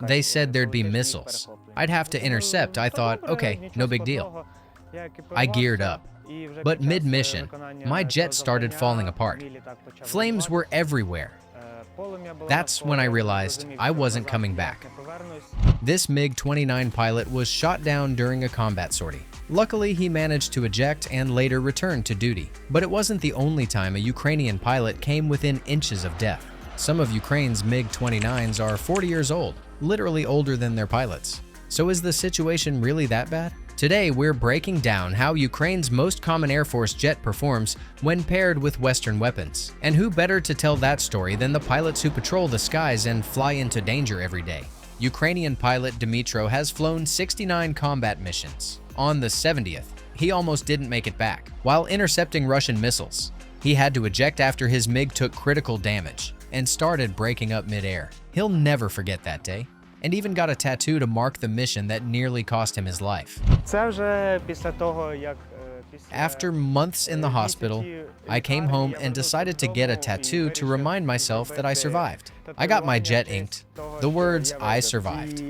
They said there'd be missiles. I'd have to intercept. I thought, okay, no big deal. I geared up. But mid-mission, my jet started falling apart. Flames were everywhere. That's when I realized I wasn't coming back. This MiG-29 pilot was shot down during a combat sortie. Luckily, he managed to eject and later return to duty. But it wasn't the only time a Ukrainian pilot came within inches of death. Some of Ukraine's MiG-29s are 40 years old, literally older than their pilots. So is the situation really that bad? Today, we're breaking down how Ukraine's most common Air Force jet performs when paired with Western weapons. And who better to tell that story than the pilots who patrol the skies and fly into danger every day? Ukrainian pilot Dmytro has flown 69 combat missions. On the 70th, he almost didn't make it back. While intercepting Russian missiles, he had to eject after his MiG took critical damage and started breaking up mid-air. He'll never forget that day, and even got a tattoo to mark the mission that nearly cost him his life. After months in the hospital, I came home and decided to get a tattoo to remind myself that I survived. I got my jet inked, the words "I survived,"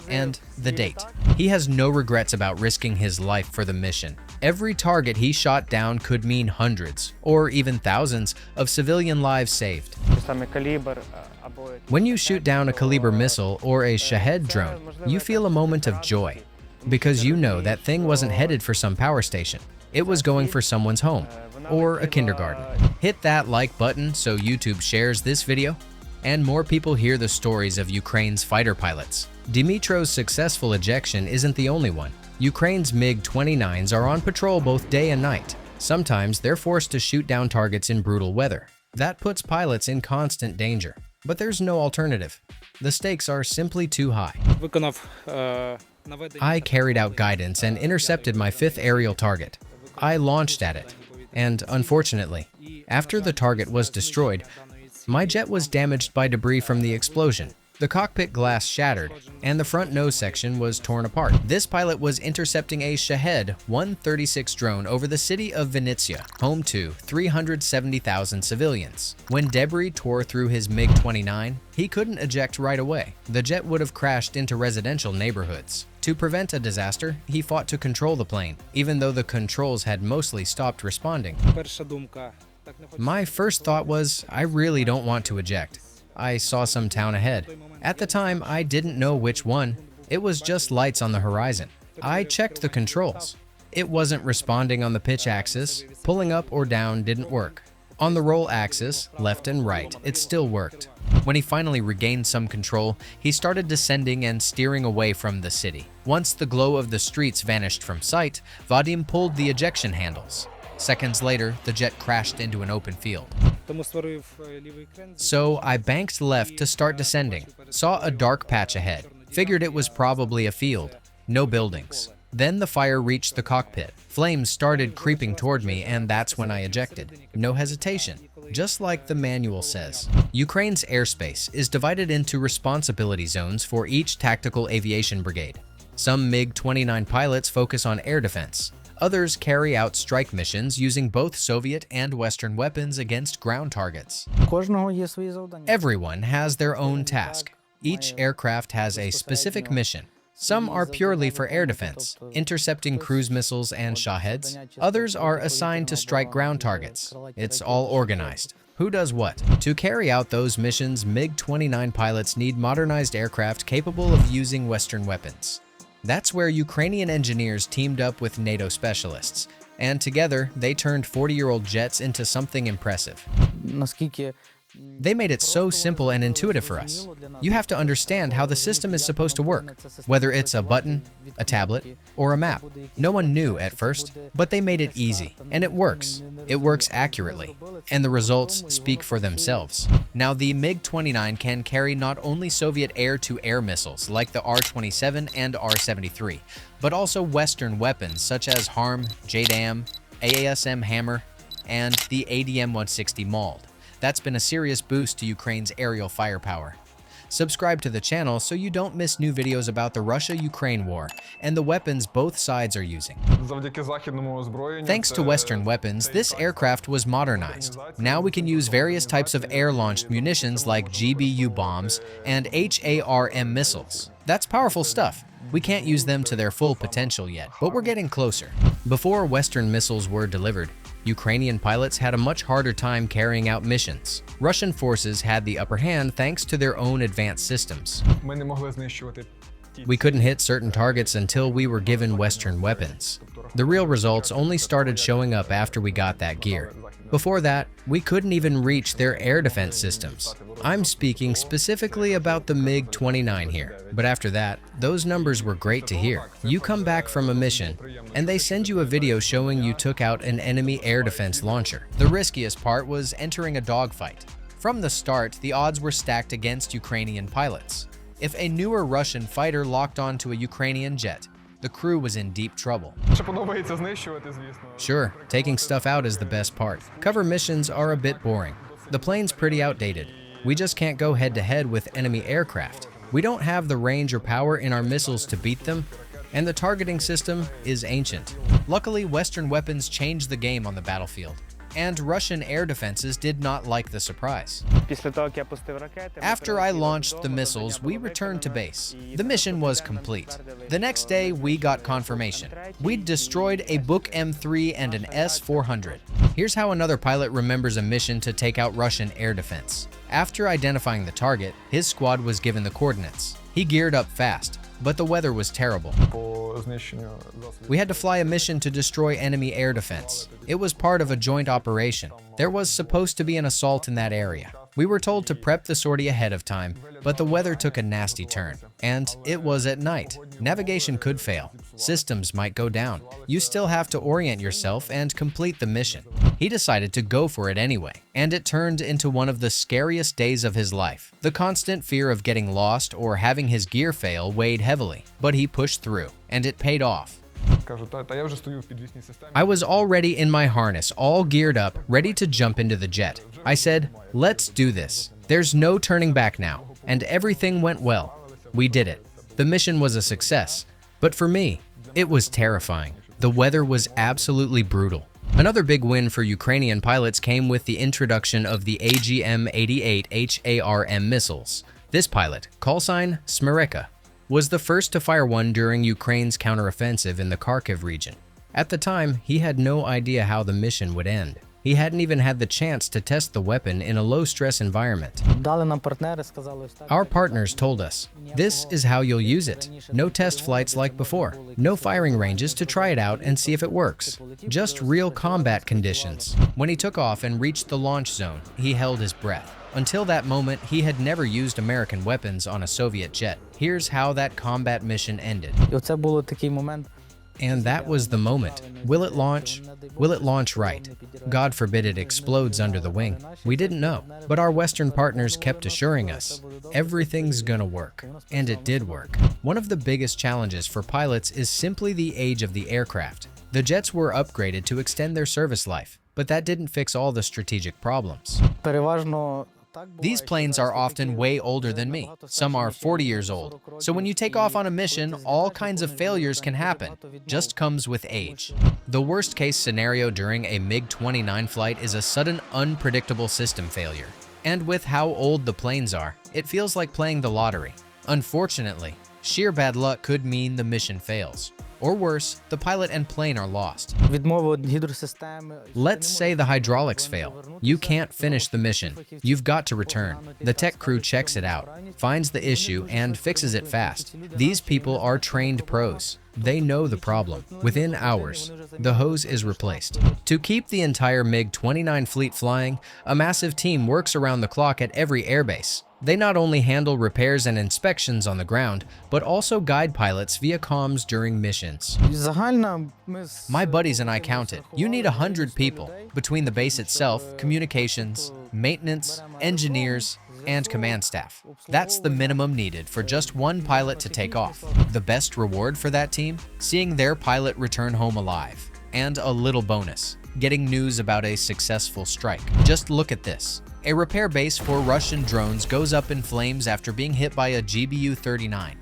and the date. He has no regrets about risking his life for the mission. Every target he shot down could mean hundreds, or even thousands, of civilian lives saved. When you shoot down a Caliber missile or a Shahed drone, you feel a moment of joy, because you know that thing wasn't headed for some power station. It was going for someone's home, or a kindergarten. Hit that like button so YouTube shares this video, and more people hear the stories of Ukraine's fighter pilots. Dmytro's successful ejection isn't the only one. Ukraine's MiG-29s are on patrol both day and night. Sometimes they're forced to shoot down targets in brutal weather. That puts pilots in constant danger. But there's no alternative. The stakes are simply too high. I carried out guidance and intercepted my 5th aerial target. I launched at it, and unfortunately, after the target was destroyed, my jet was damaged by debris from the explosion. The cockpit glass shattered, and the front nose section was torn apart. This pilot was intercepting a Shahed 136 drone over the city of Vinnytsia, home to 370,000 civilians. When debris tore through his MiG-29, he couldn't eject right away. The jet would have crashed into residential neighborhoods. To prevent a disaster, he fought to control the plane, even though the controls had mostly stopped responding. My first thought was, I really don't want to eject. I saw some town ahead. At the time, I didn't know which one. It was just lights on the horizon. I checked the controls. It wasn't responding on the pitch axis. Pulling up or down didn't work. On the roll axis, left and right, it still worked. When he finally regained some control, he started descending and steering away from the city. Once the glow of the streets vanished from sight, Vadim pulled the ejection handles. Seconds later, the jet crashed into an open field. So I banked left to start descending, saw a dark patch ahead, figured it was probably a field, no buildings. Then the fire reached the cockpit. Flames started creeping toward me, and that's when I ejected. No hesitation, just like the manual says. Ukraine's airspace is divided into responsibility zones for each tactical aviation brigade. Some MiG-29 pilots focus on air defense. Others carry out strike missions using both Soviet and Western weapons against ground targets. Everyone has their own task. Each aircraft has a specific mission. Some are purely for air defense, intercepting cruise missiles and Shaheds. Others are assigned to strike ground targets. It's all organized. Who does what? To carry out those missions, MiG-29 pilots need modernized aircraft capable of using Western weapons. That's where Ukrainian engineers teamed up with NATO specialists, and together they turned 40-year-old jets into something impressive. They made it so simple and intuitive for us. You have to understand how the system is supposed to work, whether it's a button, a tablet, or a map. No one knew at first, but they made it easy, and it works. It works accurately, and the results speak for themselves. Now, the MiG-29 can carry not only Soviet air-to-air missiles like the R-27 and R-73, but also Western weapons such as HARM, JDAM, AASM Hammer, and the ADM-160 Mauled. That's been a serious boost to Ukraine's aerial firepower. Subscribe to the channel so you don't miss new videos about the Russia-Ukraine war and the weapons both sides are using. Thanks to Western weapons, this aircraft was modernized. Now we can use various types of air-launched munitions like GBU bombs and HARM missiles. That's powerful stuff. We can't use them to their full potential yet, but we're getting closer. Before Western missiles were delivered, Ukrainian pilots had a much harder time carrying out missions. Russian forces had the upper hand thanks to their own advanced systems. We couldn't hit certain targets until we were given Western weapons. The real results only started showing up after we got that gear. Before that, we couldn't even reach their air defense systems. I'm speaking specifically about the MiG-29 here, but after that, those numbers were great to hear. You come back from a mission, and they send you a video showing you took out an enemy air defense launcher. The riskiest part was entering a dogfight. From the start, the odds were stacked against Ukrainian pilots. If a newer Russian fighter locked onto a Ukrainian jet, the crew was in deep trouble. Sure, taking stuff out is the best part. Cover missions are a bit boring. The plane's pretty outdated. We just can't go head-to-head with enemy aircraft. We don't have the range or power in our missiles to beat them, and the targeting system is ancient. Luckily, Western weapons changed the game on the battlefield, and Russian air defenses did not like the surprise. After I launched the missiles, we returned to base. The mission was complete. The next day, we got confirmation. We'd destroyed a Buk M3 and an S-400. Here's how another pilot remembers a mission to take out Russian air defense. After identifying the target, his squad was given the coordinates. He geared up fast, but the weather was terrible. We had to fly a mission to destroy enemy air defense. It was part of a joint operation. There was supposed to be an assault in that area. We were told to prep the sortie ahead of time, but the weather took a nasty turn, and it was at night. Navigation could fail. Systems might go down. You still have to orient yourself and complete the mission. He decided to go for it anyway, and it turned into one of the scariest days of his life. The constant fear of getting lost or having his gear fail weighed heavily, but he pushed through, and it paid off. I was already in my harness, all geared up, ready to jump into the jet. I said, "Let's do this. There's no turning back now." And everything went well. We did it. The mission was a success. But for me, it was terrifying. The weather was absolutely brutal. Another big win for Ukrainian pilots came with the introduction of the AGM-88 HARM missiles. This pilot, callsign Smereka, was the first to fire one during Ukraine's counteroffensive in the Kharkiv region. At the time, he had no idea how the mission would end. He hadn't even had the chance to test the weapon in a low-stress environment. Our partners told us, "This is how you'll use it. No test flights like before. No firing ranges to try it out and see if it works. Just real combat conditions." When he took off and reached the launch zone, he held his breath. Until that moment, he had never used American weapons on a Soviet jet. Here's how that combat mission ended. And that was the moment. Will it launch? Will it launch right? God forbid it explodes under the wing. We didn't know, but our Western partners kept assuring us, everything's gonna work. And it did work. One of the biggest challenges for pilots is simply the age of the aircraft. The jets were upgraded to extend their service life, but that didn't fix all the strategic problems. These planes are often way older than me. Some are 40 years old. So when you take off on a mission, all kinds of failures can happen. Just comes with age. The worst case scenario during a MiG-29 flight is a sudden, unpredictable system failure. And with how old the planes are, it feels like playing the lottery. Unfortunately, sheer bad luck could mean the mission fails. Or worse, the pilot and plane are lost. Let's say the hydraulics fail. You can't finish the mission. You've got to return. The tech crew checks it out, finds the issue, and fixes it fast. These people are trained pros. They know the problem. Within hours, the hose is replaced. To keep the entire MiG-29 fleet flying, a massive team works around the clock at every airbase. They not only handle repairs and inspections on the ground, but also guide pilots via comms during missions. My buddies and I counted. You need 100 people between the base itself, communications, maintenance, engineers, and command staff. That's the minimum needed for just one pilot to take off. The best reward for that team? Seeing their pilot return home alive. And a little bonus, getting news about a successful strike. Just look at this. A repair base for Russian drones goes up in flames after being hit by a GBU-39.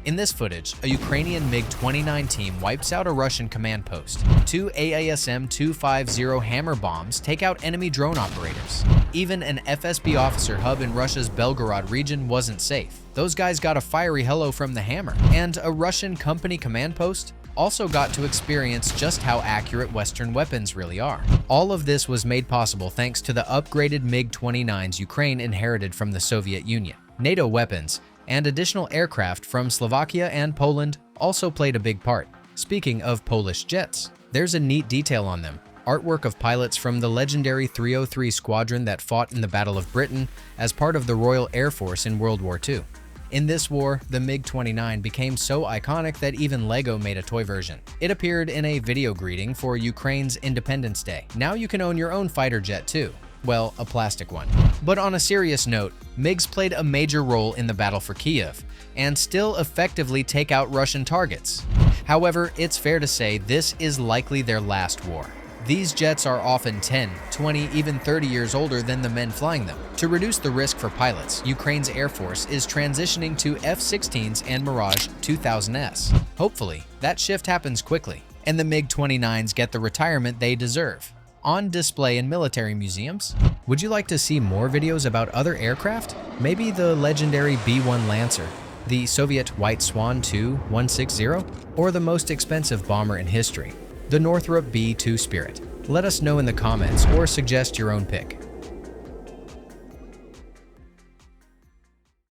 In this footage, a Ukrainian MiG-29 team wipes out a Russian command post. Two AASM-250 hammer bombs take out enemy drone operators. Even an FSB officer hub in Russia's Belgorod region wasn't safe. Those guys got a fiery hello from the hammer. And a Russian company command post also got to experience just how accurate Western weapons really are. All of this was made possible thanks to the upgraded MiG-29s Ukraine inherited from the Soviet Union. NATO weapons and additional aircraft from Slovakia and Poland also played a big part. Speaking of Polish jets, there's a neat detail on them. Artwork of pilots from the legendary 303 squadron that fought in the Battle of Britain as part of the Royal Air Force in World War II. In this war, the MiG-29 became so iconic that even LEGO made a toy version. It appeared in a video greeting for Ukraine's Independence Day. Now you can own your own fighter jet too. Well, a plastic one. But on a serious note, MiGs played a major role in the battle for Kyiv and still effectively take out Russian targets. However, it's fair to say this is likely their last war. These jets are often 10, 20, even 30 years older than the men flying them. To reduce the risk for pilots, Ukraine's Air Force is transitioning to F-16s and Mirage 2000s. Hopefully, that shift happens quickly, and the MiG-29s get the retirement they deserve. On display in military museums? Would you like to see more videos about other aircraft? Maybe the legendary B-1 Lancer, the Soviet White Swan II-160, or the most expensive bomber in history, the Northrop B-2 Spirit? Let us know in the comments or suggest your own pick.